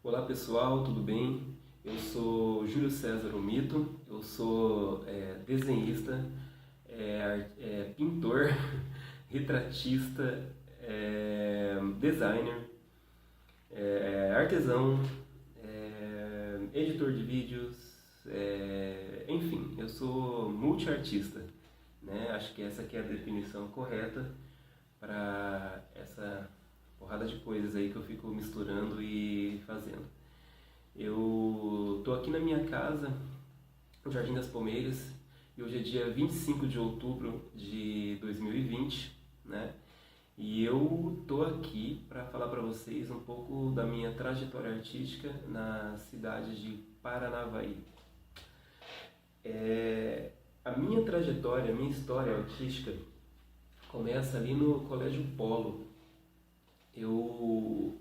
Olá pessoal, tudo bem? Eu sou Júlio César Omito, eu sou desenhista, pintor, retratista, designer, artesão, editor de vídeos, enfim, eu sou multiartista, né? Acho que essa aqui é a definição correta para essa porrada de coisas aí que eu fico misturando e fazendo. Eu tô aqui na minha casa, no Jardim das Palmeiras, e hoje é dia 25 de outubro de 2020, né? E eu tô aqui para falar para vocês um pouco da minha trajetória artística na cidade de Paranavaí. A minha trajetória, a minha história artística começa ali no Colégio Polo. Eu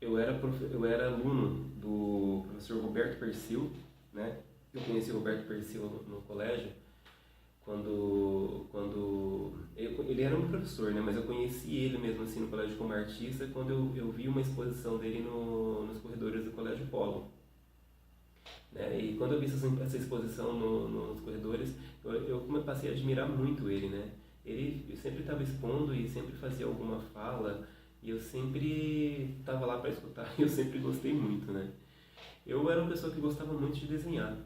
eu era aluno do professor Roberto Persil, né? Eu conheci o Roberto Persil no colégio ele era um professor, né? Mas eu conheci ele mesmo assim no colégio como artista quando eu vi uma exposição dele nos corredores do Colégio Polo, né? E quando eu vi essa exposição nos corredores, eu passei a admirar muito ele, né? Ele sempre estava expondo e sempre fazia alguma fala e eu sempre estava lá para escutar e eu sempre gostei muito, né? Eu era uma pessoa que gostava muito de desenhar.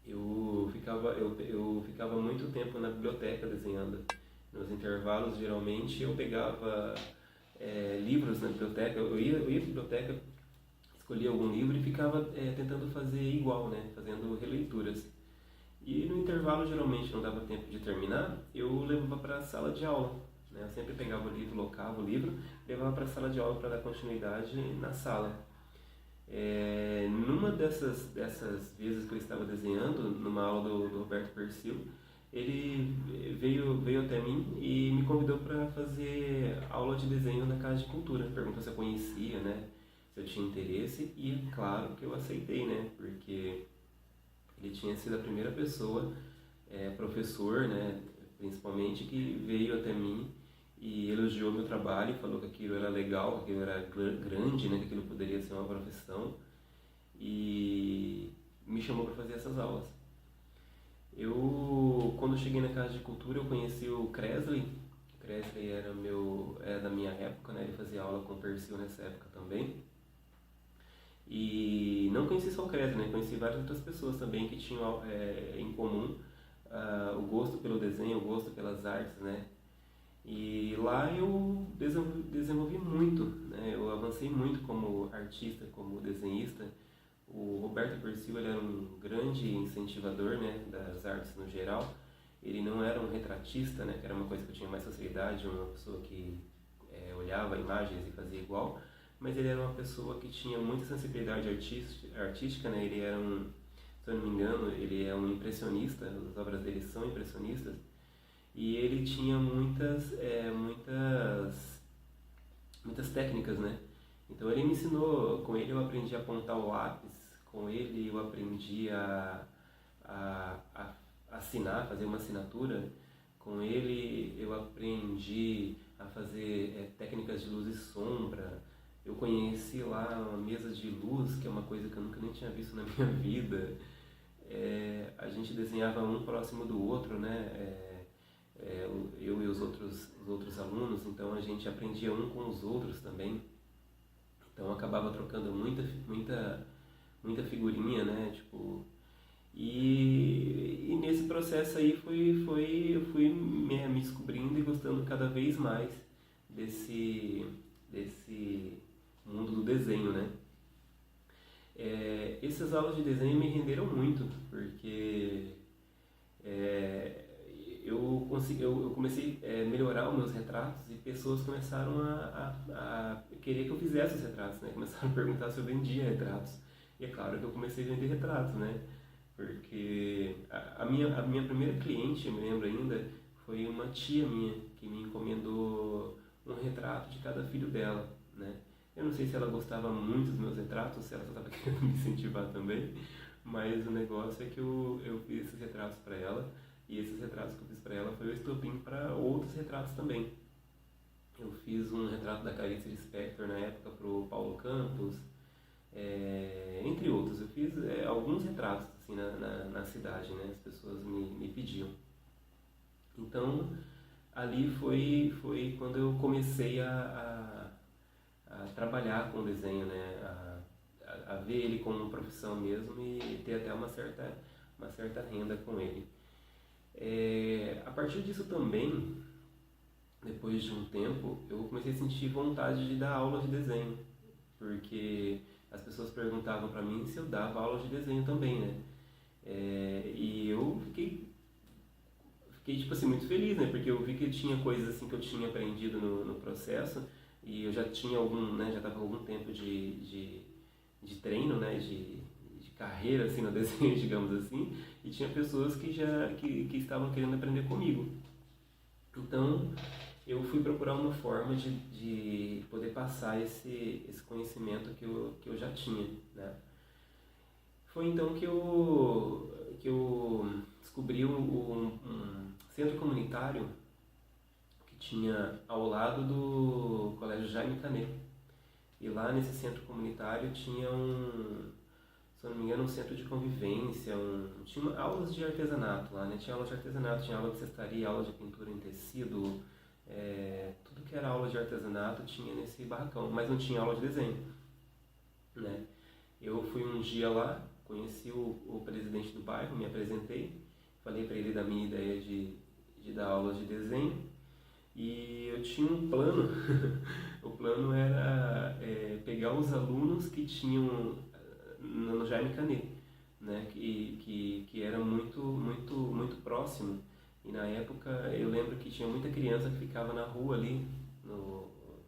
Eu ficava muito tempo na biblioteca desenhando. Nos intervalos, geralmente, eu pegava livros na biblioteca. Eu ia à biblioteca, escolhia algum livro e ficava tentando fazer igual, né? Fazendo releituras. E no intervalo, geralmente, não dava tempo de terminar, eu levava para a sala de aula, né? Eu sempre pegava o livro, locava o livro, levava para a sala de aula para dar continuidade na sala. Numa dessas vezes que eu estava desenhando, numa aula do Roberto Persil, ele veio até mim e me convidou para fazer aula de desenho na Casa de Cultura. Perguntou se eu conhecia, né? Se eu tinha interesse e é claro que eu aceitei, né? Porque ele tinha sido a primeira pessoa, professor, né? Principalmente, que veio até mim e elogiou meu trabalho, falou que aquilo era legal, que aquilo era grande, né, que aquilo poderia ser uma profissão e me chamou para fazer essas aulas. Quando cheguei na Casa de Cultura, eu conheci o Kresley. O Kresley era da minha época, né, ele fazia aula com o Persil nessa época também. E não conheci só o Kresley, né, conheci várias outras pessoas também que tinham em comum o gosto pelo desenho, o gosto pelas artes, né. E lá eu desenvolvi muito, né? Eu avancei muito como artista, como desenhista. O Roberto Persil ele era um grande incentivador, né, das artes no geral. Ele não era um retratista, né, que era uma coisa que eu tinha mais facilidade, uma pessoa que olhava imagens e fazia igual, mas ele era uma pessoa que tinha muita sensibilidade artística, né? Ele era se eu não me engano, ele é um impressionista, as obras dele são impressionistas. E ele tinha muitas técnicas, né? Então ele me ensinou, com ele eu aprendi a apontar o lápis, com ele eu aprendi a assinar, fazer uma assinatura, com ele eu aprendi a fazer técnicas de luz e sombra. Eu conheci lá uma mesa de luz, que é uma coisa que eu nunca nem tinha visto na minha vida. A gente desenhava um próximo do outro, né? Eu e os outros alunos, então a gente aprendia um com os outros também, então acabava trocando muita figurinha, né, tipo, e nesse processo aí eu fui me descobrindo e gostando cada vez mais desse mundo do desenho, né. Essas aulas de desenho me renderam muito, porque eu comecei a melhorar os meus retratos e pessoas começaram a querer que eu fizesse os retratos, né? Começaram a perguntar se eu vendia retratos. E é claro que eu comecei a vender retratos, né? Porque a minha primeira cliente, eu me lembro ainda, foi uma tia minha que me encomendou um retrato de cada filho dela, né? Eu não sei se ela gostava muito dos meus retratos, ou se ela só estava querendo me incentivar também, mas o negócio é que eu fiz esses retratos para ela. E esses retratos que eu fiz para ela foi o estopim para outros retratos também. Eu fiz um retrato da Clarice Lispector na época para o Paulo Campos, entre outros. Eu fiz alguns retratos assim, na cidade, né? As pessoas me pediam. Então, ali foi quando eu comecei a trabalhar com o desenho, né? A ver ele como uma profissão mesmo e ter até uma certa renda com ele. A partir disso também, depois de um tempo, eu comecei a sentir vontade de dar aula de desenho, porque as pessoas perguntavam para mim se eu dava aula de desenho também, né? E eu fiquei tipo assim, muito feliz, né? Porque eu vi que tinha coisas assim que eu tinha aprendido no processo e eu já tinha já estava algum tempo de treino, né? De carreira assim no desenho, digamos assim, e tinha pessoas que estavam querendo aprender comigo. Então eu fui procurar uma forma de poder passar esse conhecimento que eu já tinha, né? Foi então que eu descobri um centro comunitário que tinha ao lado do Colégio Jaime Canet. E lá nesse centro comunitário tinha se eu não me engano, um centro de convivência, tinha aulas de artesanato lá, né? Tinha aula de artesanato, tinha aula de cestaria, aula de pintura em tecido, tudo que era aula de artesanato tinha nesse barracão, mas não tinha aula de desenho, né? Eu fui um dia lá, conheci o presidente do bairro, me apresentei, falei para ele da minha ideia de dar aulas de desenho e eu tinha um plano. O plano era pegar os alunos que tinham no Jaime Canet, né, que era muito próximo. E na época eu lembro que tinha muita criança que ficava na rua ali,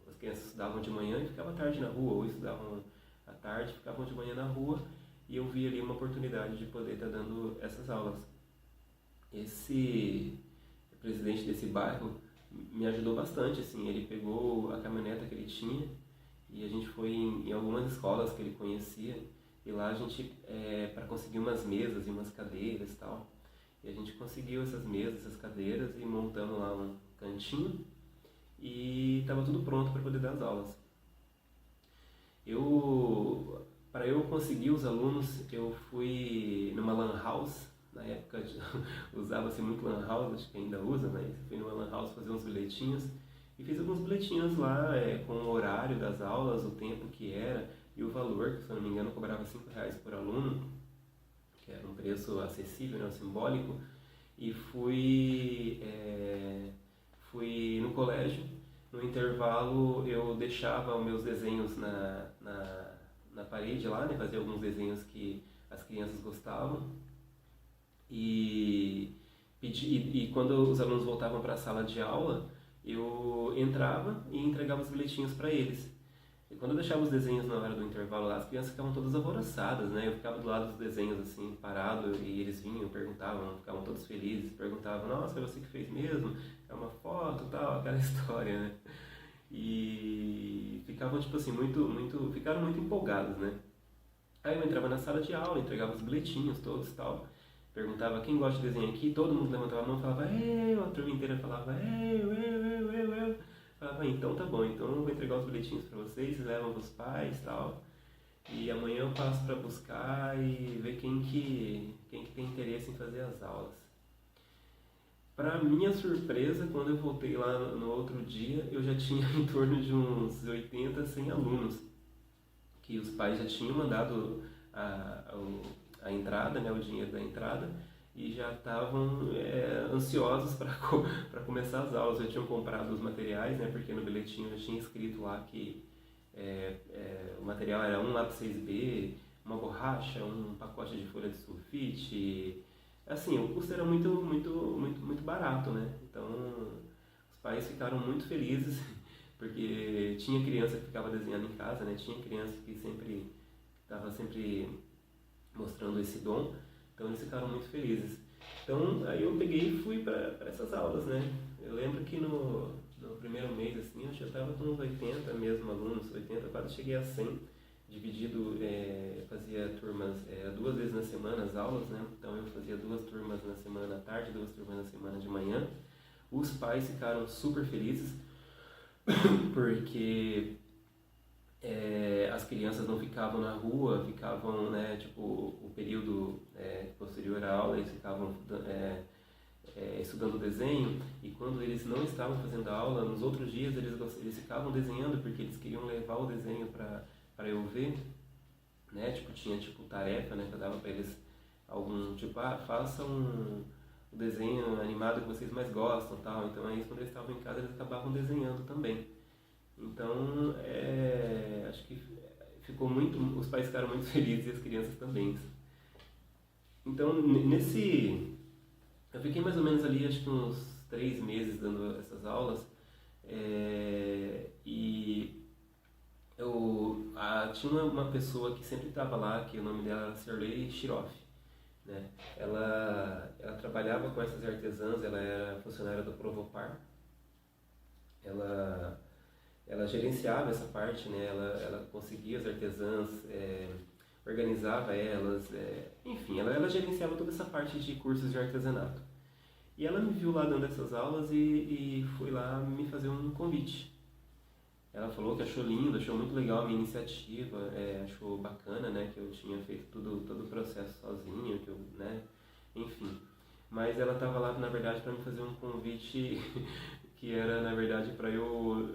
as crianças estudavam de manhã e ficavam à tarde na rua, ou estudavam à tarde e ficavam de manhã na rua, e eu vi ali uma oportunidade de poder estar dando essas aulas. Esse presidente desse bairro me ajudou bastante, assim, ele pegou a caminhoneta que ele tinha e a gente foi em algumas escolas que ele conhecia, e lá a gente, para conseguir umas mesas e umas cadeiras e tal, e a gente conseguiu essas mesas, essas cadeiras e montamos lá um cantinho e estava tudo pronto para poder dar as aulas. Para eu conseguir os alunos, eu fui numa lan house. Na época usava-se muito lan house, acho que ainda usa, mas eu fui numa lan house fazer uns bilhetinhos e fiz alguns bilhetinhos lá com o horário das aulas, o tempo que era e o valor, que se eu não me engano cobrava R$5 por aluno, que era um preço acessível, né, simbólico, e fui no colégio. No intervalo eu deixava os meus desenhos na parede lá, né, fazia alguns desenhos que as crianças gostavam. E quando os alunos voltavam para a sala de aula, eu entrava e entregava os bilhetinhos para eles. E quando eu deixava os desenhos na hora do intervalo lá, as crianças ficavam todas alvoroçadas, né? Eu ficava do lado dos desenhos assim, parado, e eles vinham, perguntavam, ficavam todos felizes, perguntavam, nossa, é você que fez mesmo? É uma foto, tal, aquela história, né? E ficavam, tipo assim, ficaram muito empolgados, né? Aí eu entrava na sala de aula, entregava os bilhetinhos todos e tal, perguntava quem gosta de desenho aqui, todo mundo levantava a mão e falava eu, a turma inteira falava eu. Falava, então tá bom, então eu vou entregar os bilhetinhos pra vocês, levam pros pais e tal, e amanhã eu passo pra buscar e ver quem que tem interesse em fazer as aulas. Para minha surpresa, quando eu voltei lá no outro dia, eu já tinha em torno de uns 80, 100 alunos, que os pais já tinham mandado a entrada, né, o dinheiro da entrada, e já estavam ansiosos para começar as aulas. Já tinham comprado os materiais, né, porque no bilhetinho já tinha escrito lá que o material era um lápis 6B, uma borracha, um pacote de folha de sulfite. Assim, o custo era muito barato, né? Então os pais ficaram muito felizes porque tinha criança que ficava desenhando em casa, né? Tinha criança que estava sempre mostrando esse dom, então eles ficaram muito felizes. Então aí eu peguei e fui para essas aulas, né? Eu lembro que no primeiro mês, assim, eu já estava com uns 80 mesmo alunos, 80, quase cheguei a 100, dividido, fazia turmas 2 vezes na semana as aulas, né? Então eu fazia 2 turmas na semana à tarde, 2 turmas na semana de manhã. Os pais ficaram super felizes, porque as crianças não ficavam na rua, ficavam, né, tipo, o período posterior à aula, eles ficavam estudando desenho, e quando eles não estavam fazendo a aula, nos outros dias eles ficavam desenhando porque eles queriam levar o desenho para eu ver, né, tipo, tinha tipo tarefa, né, que eu dava para eles algum, tipo, façam o desenho animado que vocês mais gostam, tal. Então aí quando eles estavam em casa eles acabavam desenhando também. Então, acho que ficou muito, os pais ficaram muito felizes e as crianças também. Então, eu fiquei mais ou menos ali, acho que uns 3 meses dando essas aulas, e tinha uma pessoa que sempre estava lá, que o nome dela era Sirley Shiroff, né? Ela trabalhava com essas artesãs, ela era funcionária do Provopar, ela gerenciava essa parte, né? Ela conseguia as artesãs, organizava elas, enfim, ela gerenciava toda essa parte de cursos de artesanato. E ela me viu lá dando essas aulas e foi lá me fazer um convite. Ela falou que achou lindo, achou muito legal a minha iniciativa, achou bacana, né, que eu tinha feito todo o processo sozinho, que eu, né, enfim. Mas ela estava lá, na verdade, para me fazer um convite que era, na verdade, para eu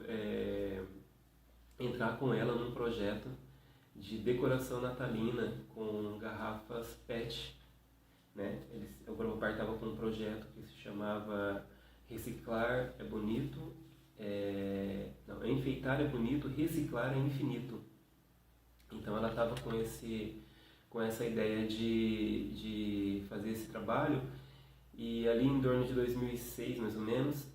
entrar com ela num projeto de decoração natalina com garrafas PET, né? O Provopar estava com um projeto que se chamava Reciclar é Bonito, Enfeitar é Bonito, Reciclar é Infinito. Então ela estava com essa ideia de fazer esse trabalho, e ali em torno de 2006, mais ou menos,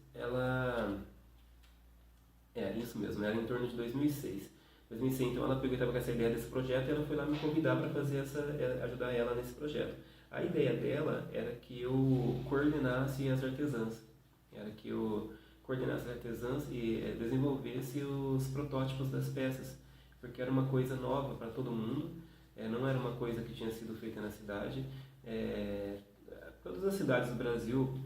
isso mesmo, era em torno de 2006. Então ela pegou, estava com essa ideia desse projeto, e ela foi lá me convidar para ajudar ela nesse projeto. A ideia dela era que eu coordenasse as artesãs, e desenvolvesse os protótipos das peças, porque era uma coisa nova para todo mundo, não era uma coisa que tinha sido feita na cidade. Todas as cidades do Brasil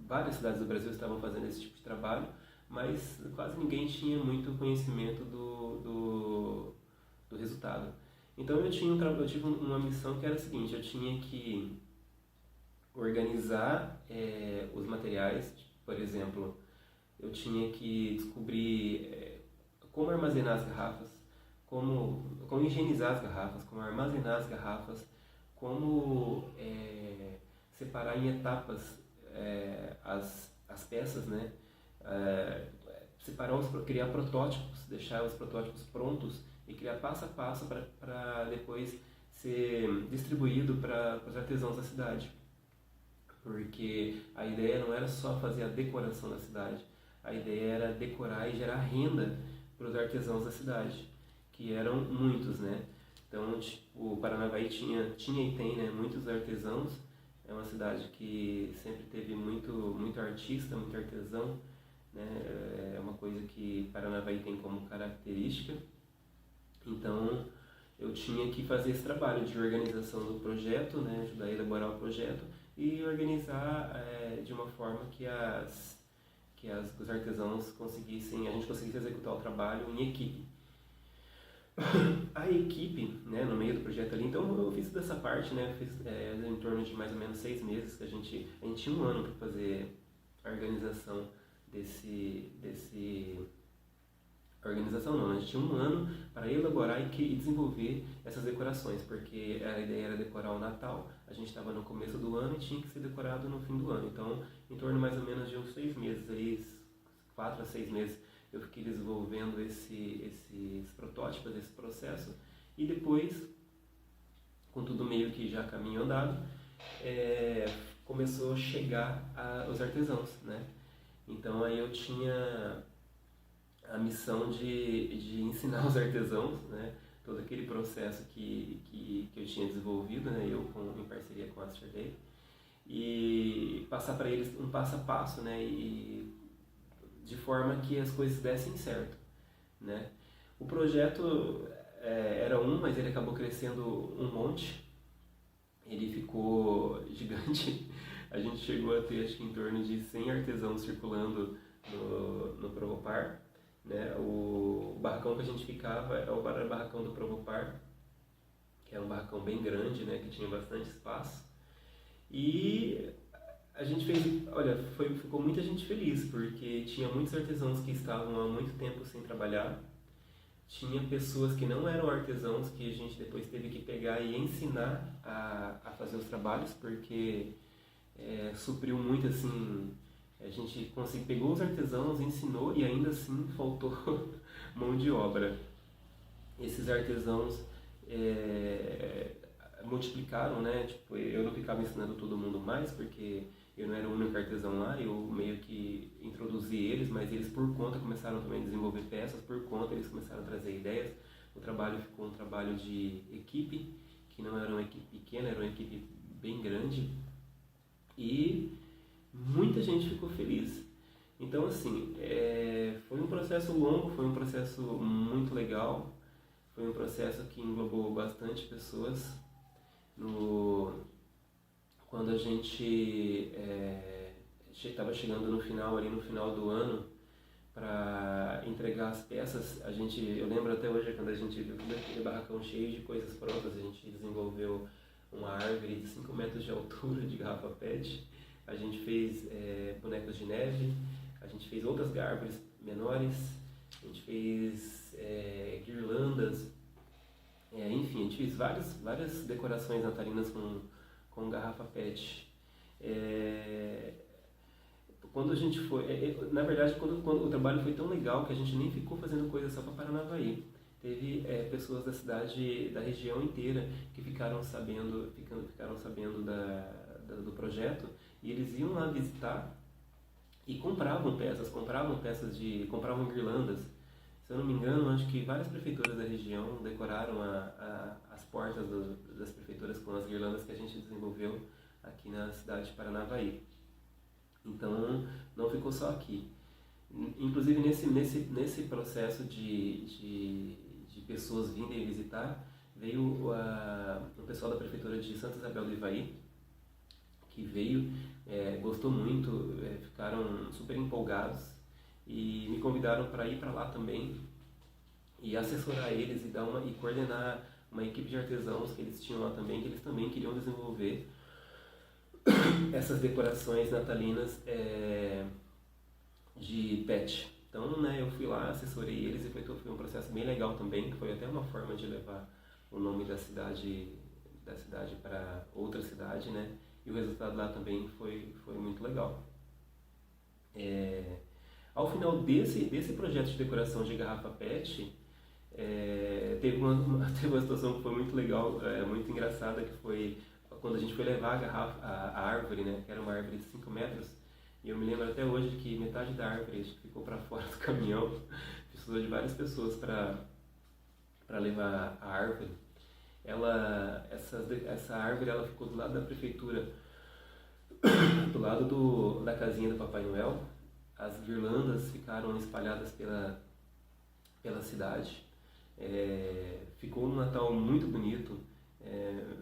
várias cidades do Brasil estavam fazendo esse tipo de trabalho, mas quase ninguém tinha muito conhecimento do resultado. Então eu tive uma missão que era a seguinte: eu tinha que organizar os materiais, por exemplo, eu tinha que descobrir como armazenar as garrafas, como higienizar as garrafas, como armazenar as garrafas, como separar em etapas as peças, né? Criar protótipos, deixar os protótipos prontos e criar passo a passo para depois ser distribuído para os artesãos da cidade. Porque a ideia não era só fazer a decoração da cidade, a ideia era decorar e gerar renda para os artesãos da cidade, que eram muitos, né? Então, tipo, o Paranavaí tinha e tem, né, muitos artesãos. É uma cidade que sempre teve muito artista, muito artesão, né? É uma coisa que Paranavaí tem como característica. Então, eu tinha que fazer esse trabalho de organização do projeto, né? Ajudar a elaborar o projeto e organizar de uma forma que os artesãos a gente conseguisse executar o trabalho em equipe. A equipe, né, no meio do projeto ali, então eu fiz dessa parte, né, fiz em torno de mais ou menos 6 meses, que a gente tinha um ano para fazer a organização organização não, a gente tinha um ano para elaborar e desenvolver essas decorações, porque a ideia era decorar o Natal, a gente estava no começo do ano e tinha que ser decorado no fim do ano, então em torno mais ou menos de uns 6 meses, aí, 4 a 6 meses, eu fiquei desenvolvendo esses protótipos, esse processo, e depois, com tudo meio que já caminho andado, começou a chegar os artesãos, né? Então aí eu tinha a missão de ensinar os artesãos, né, todo aquele processo que eu tinha desenvolvido, né, em parceria com a Asterday, e passar para eles um passo a passo, né, e de forma que as coisas dessem certo, né. O projeto era mas ele acabou crescendo um monte, ele ficou gigante. A gente chegou a ter, acho que em torno de 100 artesãos circulando no Provopar, né? O barracão que a gente ficava era o barracão do Provopar, que era um barracão bem grande, né? Que tinha bastante espaço. E a gente fez, olha, ficou muita gente feliz, porque tinha muitos artesãos que estavam há muito tempo sem trabalhar, tinha pessoas que não eram artesãos que a gente depois teve que pegar e ensinar a fazer os trabalhos, porque supriu muito, assim, a gente pegou os artesãos, ensinou e ainda assim faltou mão de obra. Esses artesãos multiplicaram, né? Tipo, eu não ficava ensinando todo mundo mais, porque eu não era o único artesão lá, eu meio que introduzi eles, mas eles por conta começaram também a desenvolver peças, por conta eles começaram a trazer ideias. O trabalho ficou um trabalho de equipe, que não era uma equipe pequena, era uma equipe bem grande, e muita gente ficou feliz. Então, assim, foi um processo longo, foi um processo muito legal, foi um processo que englobou bastante pessoas. Quando a gente estava chegando no final, ali no final do ano, para entregar as peças, eu lembro até hoje quando a gente viu aquele barracão cheio de coisas prontas, a gente desenvolveu uma árvore de 5 metros de altura de garrafa PET, a gente fez bonecos de neve, a gente fez outras árvores menores, a gente fez guirlandas, enfim, a gente fez várias decorações natalinas com garrafa PET. Quando a gente foi, na verdade, quando o trabalho foi tão legal que a gente nem ficou fazendo coisa só para Paranavaí. Teve pessoas da cidade, da região inteira, que ficaram sabendo do projeto, e eles iam lá visitar e compravam compravam guirlandas. Se eu não me engano, acho que várias prefeituras da região decoraram as portas das prefeituras com as guirlandas que a gente desenvolveu aqui na cidade de Paranavaí. Então, não ficou só aqui. Inclusive, nesse processo de pessoas virem visitar, veio o pessoal da prefeitura de Santa Isabel do Ivaí, que veio, gostou muito, ficaram super empolgados e me convidaram para ir para lá também e assessorar eles e coordenar uma equipe de artesãos que eles tinham lá também, que eles também queriam desenvolver essas decorações natalinas de PET. Então, né, eu fui lá, assessorei eles e foi um processo bem legal também, que foi até uma forma de levar o nome da cidade para outra cidade, né? E o resultado lá também foi muito legal. Ao final desse projeto de decoração de garrafa PET, teve uma situação que foi muito legal, muito engraçada, que foi quando a gente foi levar a árvore, né, que era uma árvore de 5 metros, e eu me lembro até hoje que metade da árvore ficou para fora do caminhão, precisou de várias pessoas para levar a árvore. Essa árvore ela ficou do lado da prefeitura, do lado da casinha do Papai Noel. As guirlandas ficaram espalhadas pela cidade. Ficou um Natal muito bonito.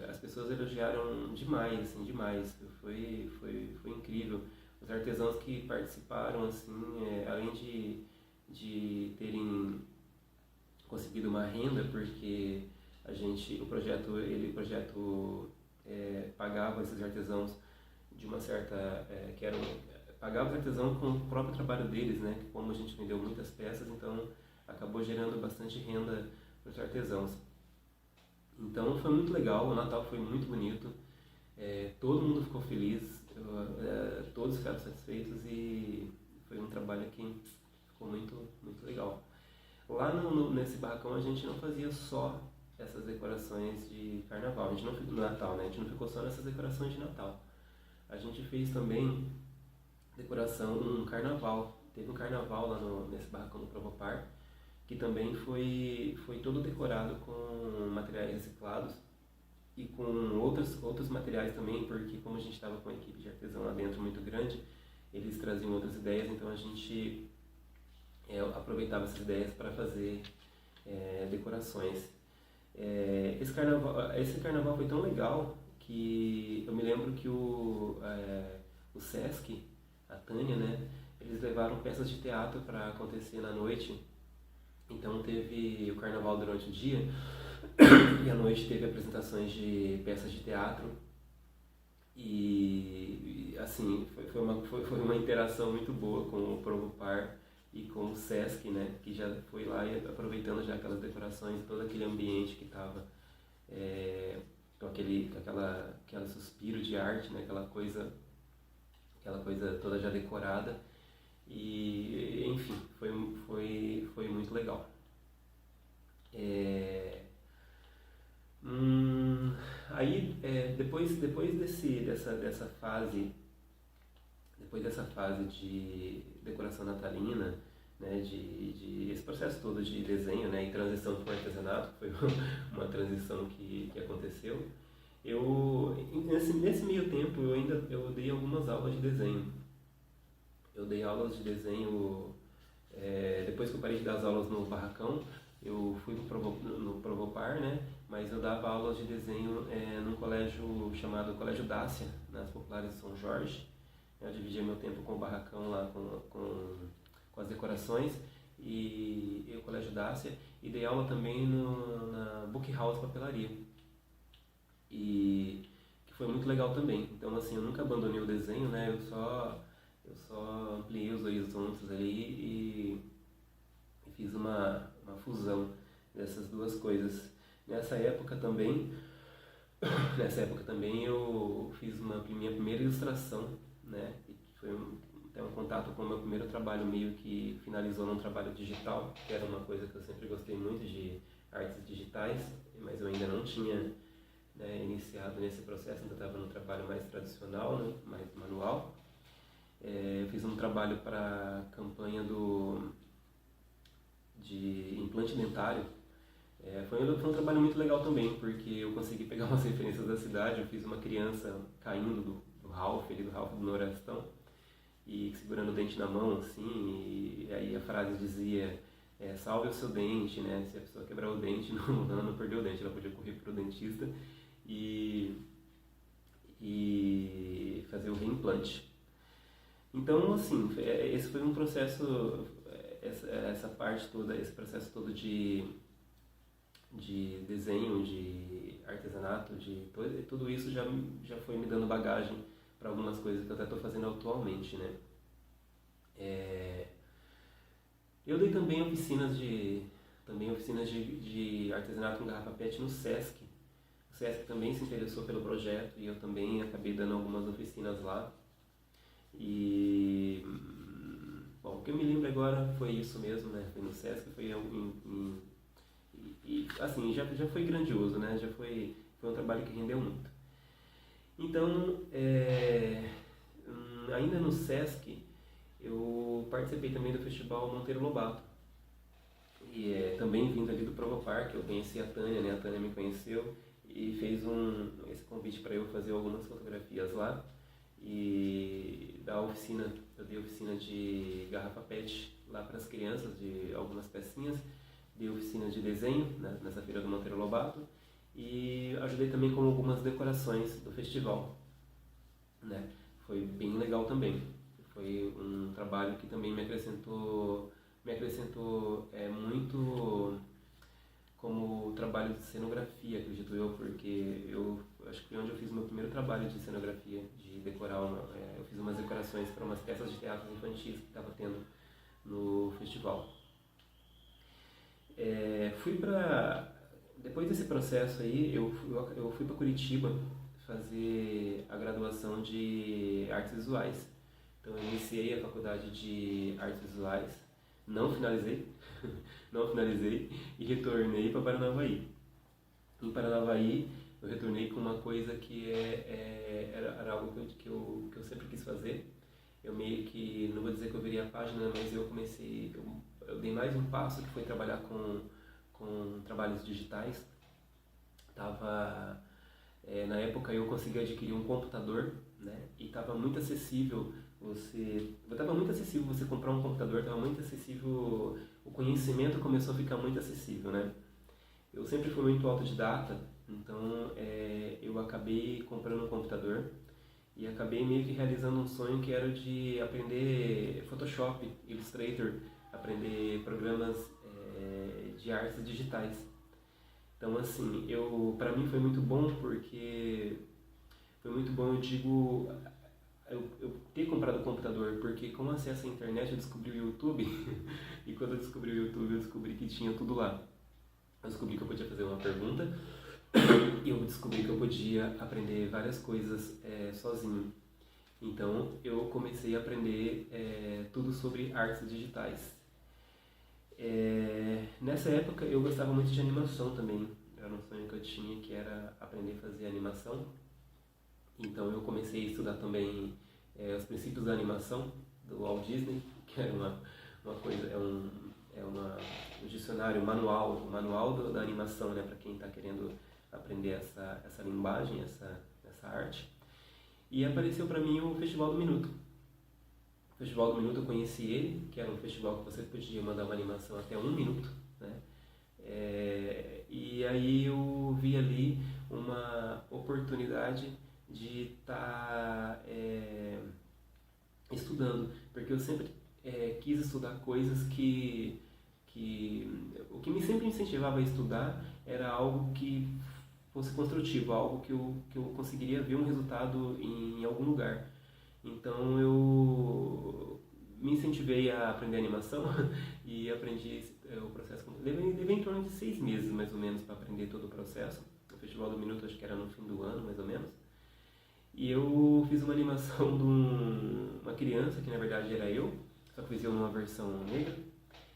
As pessoas elogiaram demais, assim, demais. Foi incrível. Os artesãos que participaram, assim, além de terem conseguido uma renda, porque o projeto pagava esses artesãos de uma certa, pagava os artesãos com o próprio trabalho deles, né? Como a gente vendeu muitas peças, então acabou gerando bastante renda para os artesãos. Então foi muito legal, o Natal foi muito bonito, todo mundo ficou feliz, todos ficaram satisfeitos e foi um trabalho que ficou muito, muito legal. Lá nesse barracão a gente não fazia só essas decorações de carnaval, a gente não ficou no Natal, né? A gente não ficou só nessas decorações de Natal. A gente fez também um carnaval. Teve um carnaval lá nesse barracão do Provopar, que também foi todo decorado com materiais reciclados e com outros materiais também, porque como a gente estava com uma equipe de artesão lá dentro muito grande, eles traziam outras ideias, então a gente aproveitava essas ideias para fazer decorações. Esse carnaval foi tão legal que eu me lembro que o Sesc, a Tânia, né, eles levaram peças de teatro para acontecer na noite. Então teve o carnaval durante o dia e à noite teve apresentações de peças de teatro. E assim, foi uma interação muito boa com o Provopar e com o Sesc, né, que já foi lá e aproveitando já aquelas decorações, todo aquele ambiente que estava com aquele suspiro de arte, né, aquela coisa toda já decorada. E enfim, foi muito legal. Aí depois dessa fase de decoração natalina, né, de esse processo todo de desenho, né, e transição para o artesanato, foi uma transição que aconteceu. Nesse meio tempo eu dei algumas aulas de desenho. Eu dei aulas de desenho depois que eu parei de dar as aulas no Barracão. Eu fui no Provopar, né? Mas eu dava aulas de desenho num colégio chamado Colégio Dácia, nas Populares de São Jorge. Eu dividia meu tempo com o Barracão lá, com as decorações, e o Colégio Dácia. E dei aula também na Book House Papelaria. E que foi muito legal também. Então, assim, eu nunca abandonei o desenho, né? Eu só ampliei os horizontes ali e fiz uma fusão dessas duas coisas. Nessa época também eu fiz minha primeira ilustração, né? E foi até um contato com o meu primeiro trabalho, meio que finalizou num trabalho digital, que era uma coisa que eu sempre gostei muito, de artes digitais, mas eu ainda não tinha, né, iniciado nesse processo, ainda estava no trabalho mais tradicional, né, mais manual. Eu fiz um trabalho para a campanha de implante dentário. Foi um trabalho muito legal também, porque eu consegui pegar umas referências da cidade. Eu fiz uma criança caindo do Ralph do Norastão, e segurando o dente na mão, assim, e aí a frase dizia: salve o seu dente, né? Se a pessoa quebrar o dente, ela não perdeu o dente, ela podia correr para o dentista e fazer o reimplante. Então, assim, esse foi um processo, essa parte toda, esse processo todo de desenho, de artesanato, tudo isso já foi me dando bagagem para algumas coisas que eu até estou fazendo atualmente, né? Eu dei também oficinas de artesanato com garrafa PET no Sesc. O Sesc também se interessou pelo projeto e eu também acabei dando algumas oficinas lá. E bom, o que eu me lembro agora foi isso mesmo, né? Foi no Sesc, foi assim, já foi grandioso, né? Foi um trabalho que rendeu muito. Então, ainda no Sesc, eu participei também do Festival Monteiro Lobato. E também vindo ali do Provopar, que eu conheci a Tânia, né? A Tânia me conheceu e fez esse convite para eu fazer algumas fotografias lá. E eu dei oficina de garrafa PET lá para as crianças, de algumas pecinhas. Dei oficina de desenho, né, nessa feira do Monteiro Lobato, e ajudei também com algumas decorações do festival, né? Foi bem legal também. Foi um trabalho que também me acrescentou muito como trabalho de cenografia, acredito eu, porque eu acho que foi onde eu fiz meu primeiro trabalho de cenografia, de decorar eu fiz umas decorações para umas peças de teatro infantis que estava tendo no festival. Depois desse processo aí, eu fui para Curitiba fazer a graduação de artes visuais. Então eu iniciei a faculdade de artes visuais, não finalizei, e retornei para Paranavaí. Em Paranavaí eu retornei com uma coisa que era algo que eu sempre quis fazer. Eu meio que, não vou dizer que eu virei a página, mas eu dei mais um passo, que foi trabalhar com trabalhos digitais. Na época eu consegui adquirir um computador, né? E estava muito acessível você comprar um computador, estava muito acessível, o conhecimento começou a ficar muito acessível, né? Eu sempre fui muito autodidata, então eu acabei comprando um computador e acabei meio que realizando um sonho que era o de aprender Photoshop, Illustrator, aprender programas de artes digitais. Então assim, para mim foi muito bom porque foi muito bom, eu digo, eu ter comprado o computador, porque com acesso à internet eu descobri o YouTube e quando eu descobri o YouTube eu descobri que tinha tudo lá. Eu descobri que eu podia fazer uma pergunta e eu descobri que eu podia aprender várias coisas sozinho. Então eu comecei a aprender tudo sobre artes digitais. Nessa época eu gostava muito de animação também. Era um sonho que eu tinha, que era aprender a fazer animação. Então eu comecei a estudar também os princípios da animação do Walt Disney, que era uma coisa, um dicionário, um manual da animação, né, para quem está querendo aprender essa linguagem, essa arte. E apareceu para mim o Festival do Minuto. O Festival do Minuto eu conheci ele, que era um festival que você podia mandar uma animação até 1 minuto, né? E aí eu vi ali uma oportunidade de estar estudando, porque eu sempre quis estudar coisas que o que me sempre incentivava a estudar era algo que fosse construtivo, algo que eu conseguiria ver um resultado em algum lugar. Então eu me incentivei a aprender animação e aprendi o processo. Levei em torno de 6 meses mais ou menos para aprender todo o processo. O Festival do Minuto acho que era no fim do ano mais ou menos. E eu fiz uma animação de uma criança, que na verdade era eu, só que fiz eu numa versão negra.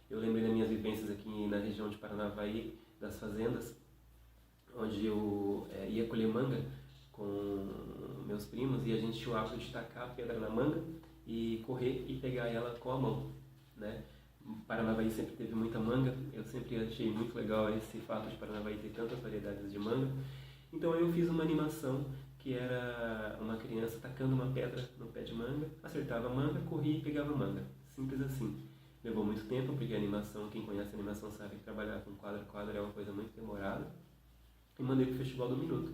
Eu lembrei das minhas vivências aqui na região de Paranavaí, das fazendas, onde eu ia colher manga com meus primos e a gente tinha o hábito de tacar a pedra na manga e correr e pegar ela com a mão, né? Paranavaí sempre teve muita manga, eu sempre achei muito legal esse fato de Paranavaí ter tantas variedades de manga. Então eu fiz uma animação que era uma criança tacando uma pedra no pé de manga, acertava a manga, corria e pegava a manga. Simples assim. Levou muito tempo, porque a animação, quem conhece a animação sabe que trabalhar com quadro a quadro é uma coisa muito demorada. E mandei para o Festival do Minuto.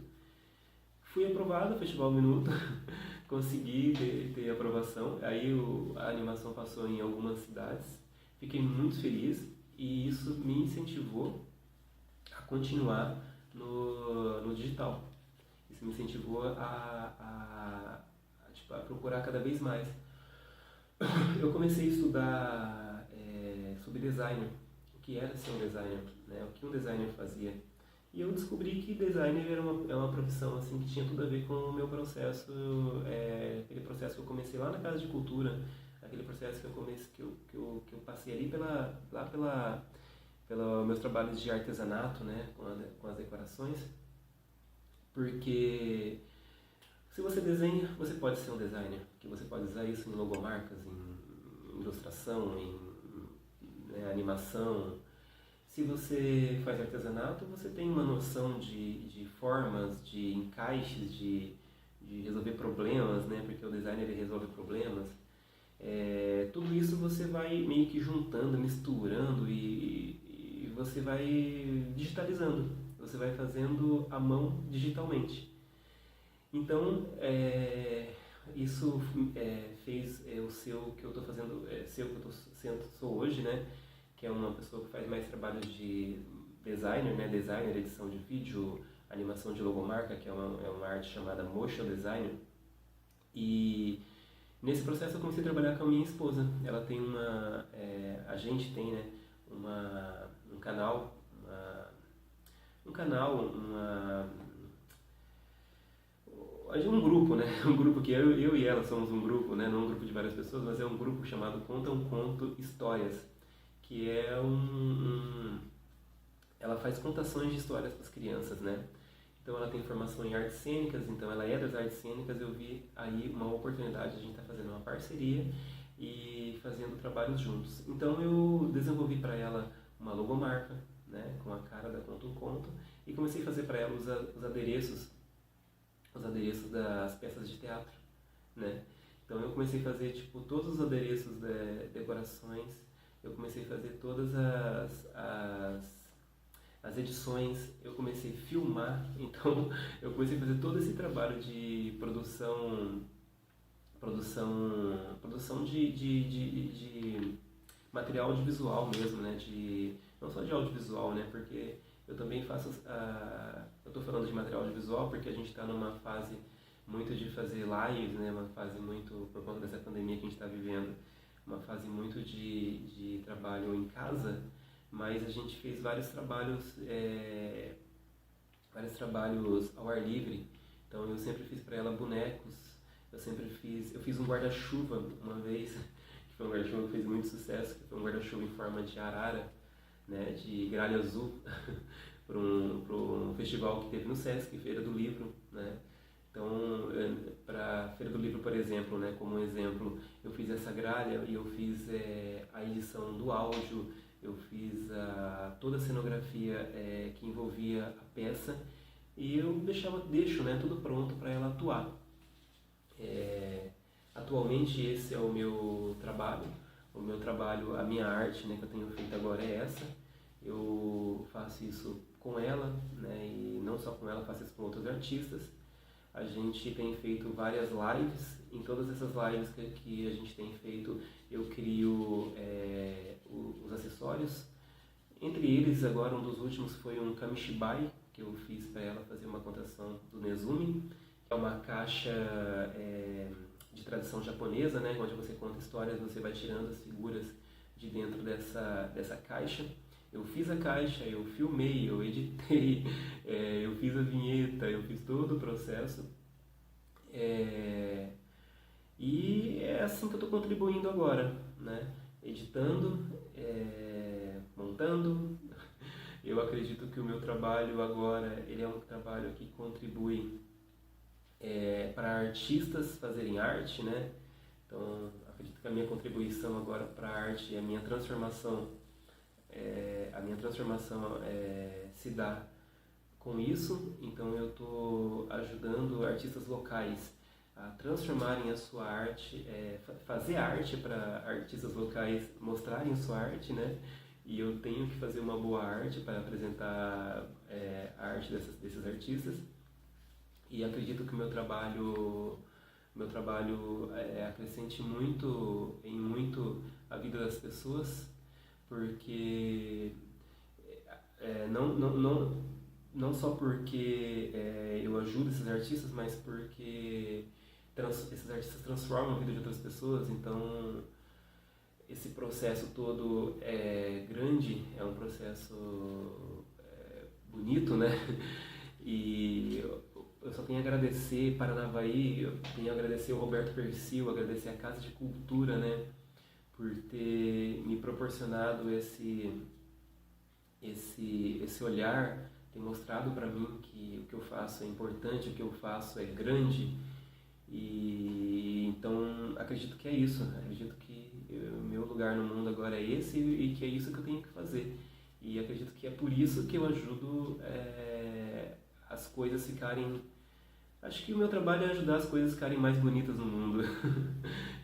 Fui aprovado no Festival do Minuto, consegui ter aprovação. Aí a animação passou em algumas cidades, fiquei muito feliz e isso me incentivou a continuar no digital. Isso me incentivou a procurar cada vez mais. Eu comecei a estudar sobre designer, o que era ser um designer, né? O que um designer fazia. E eu descobri que designer é uma profissão assim, que tinha tudo a ver com o meu processo, aquele processo que eu comecei lá na Casa de Cultura, aquele processo que eu passei ali pelos meus trabalhos de artesanato, né? Com as decorações. Porque se você desenha, você pode ser um designer, que você pode usar isso em logomarcas, em ilustração, em animação. Se você faz artesanato, você tem uma noção de formas, de encaixes, de resolver problemas, né? Porque o designer ele resolve problemas. Tudo isso você vai meio que juntando, misturando e você vai digitalizando. Você vai fazendo à mão digitalmente. Então, isso fez o seu que eu estou fazendo, ser o que eu sou hoje, né? Que é uma pessoa que faz mais trabalhos de designer, né? Designer, edição de vídeo, animação de logomarca, que é uma arte chamada motion designer. E nesse processo eu comecei a trabalhar com a minha esposa. Ela tem a gente tem, né? Um canal, um grupo, né? Um grupo que eu e ela somos um grupo, né? Não um grupo de várias pessoas, mas é um grupo chamado Conta um Conto Histórias, que é ela faz contações de histórias para as crianças, né? Então ela tem formação em artes cênicas, então ela é das artes cênicas. Eu vi aí uma oportunidade de a gente estar fazendo uma parceria e fazendo trabalhos juntos. Então eu desenvolvi para ela uma logomarca, né? Com a cara da Conta um Conto, e comecei a fazer para ela os adereços das peças de teatro, né? Então eu comecei a fazer todos os adereços de decorações, eu comecei a fazer todas as edições, eu comecei a filmar, então eu comecei a fazer todo esse trabalho de produção de material audiovisual mesmo, né? Não só de audiovisual, né? Porque eu também eu estou falando de material audiovisual porque a gente está numa fase muito de fazer lives, né? Uma fase muito, por conta dessa pandemia que a gente está vivendo, uma fase muito de trabalho em casa, mas a gente fez vários trabalhos ao ar livre. Então eu sempre fiz para ela bonecos, eu fiz um guarda-chuva uma vez, que foi um guarda-chuva que fez muito sucesso, que foi um guarda-chuva em forma de arara, né, de gralha azul, para um festival que teve no Sesc, Feira do Livro, né. Então, para a Feira do Livro, por exemplo, né, como um exemplo, eu fiz essa gralha e eu fiz a edição do áudio, eu fiz toda a cenografia que envolvia a peça e eu deixo, né, tudo pronto para ela atuar. Atualmente esse é o meu trabalho. A minha arte, né, que eu tenho feito agora é essa. Eu faço isso com ela, né, e não só com ela, faço isso com outros artistas. A gente tem feito várias lives. Em todas essas lives que a gente tem feito, eu crio os acessórios. Entre eles, agora um dos últimos foi um kamishibai, que eu fiz para ela fazer uma contação do Nezumi, que é uma caixa de tradição japonesa, né, onde você conta histórias, você vai tirando as figuras de dentro dessa caixa. Eu fiz a caixa, eu filmei, eu editei, eu fiz a vinheta, eu fiz todo o processo. E é assim que eu estou contribuindo agora, né? Editando, montando. Eu acredito que o meu trabalho agora ele é um trabalho que contribui para artistas fazerem arte, né? Então, acredito que a minha contribuição agora para a arte, a minha transformação se dá com isso. Então, eu estou ajudando artistas locais a transformarem a sua arte, fazer arte para artistas locais mostrarem sua arte, né? E eu tenho que fazer uma boa arte para apresentar a arte desses artistas. E acredito que o meu trabalho acrescente muito a vida das pessoas, porque não só porque eu ajudo esses artistas, mas porque esses artistas transformam a vida de outras pessoas. Então esse processo todo é grande, é um processo bonito, né? E eu só tenho a agradecer Paranavaí, eu tenho a agradecer o Roberto Persil, agradecer a Casa de Cultura, né, por ter me proporcionado esse olhar, ter mostrado para mim que o que eu faço é importante, o que eu faço é grande. E então acredito que é isso, acredito que o meu lugar no mundo agora é esse e que é isso que eu tenho que fazer. E acredito que é por isso que eu ajudo as coisas ficarem... Acho que o meu trabalho é ajudar as coisas ficarem mais bonitas no mundo,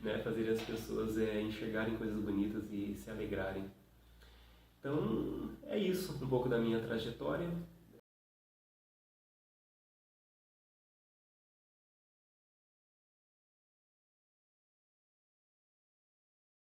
né? Fazer as pessoas enxergarem coisas bonitas e se alegrarem. Então, é isso, um pouco da minha trajetória.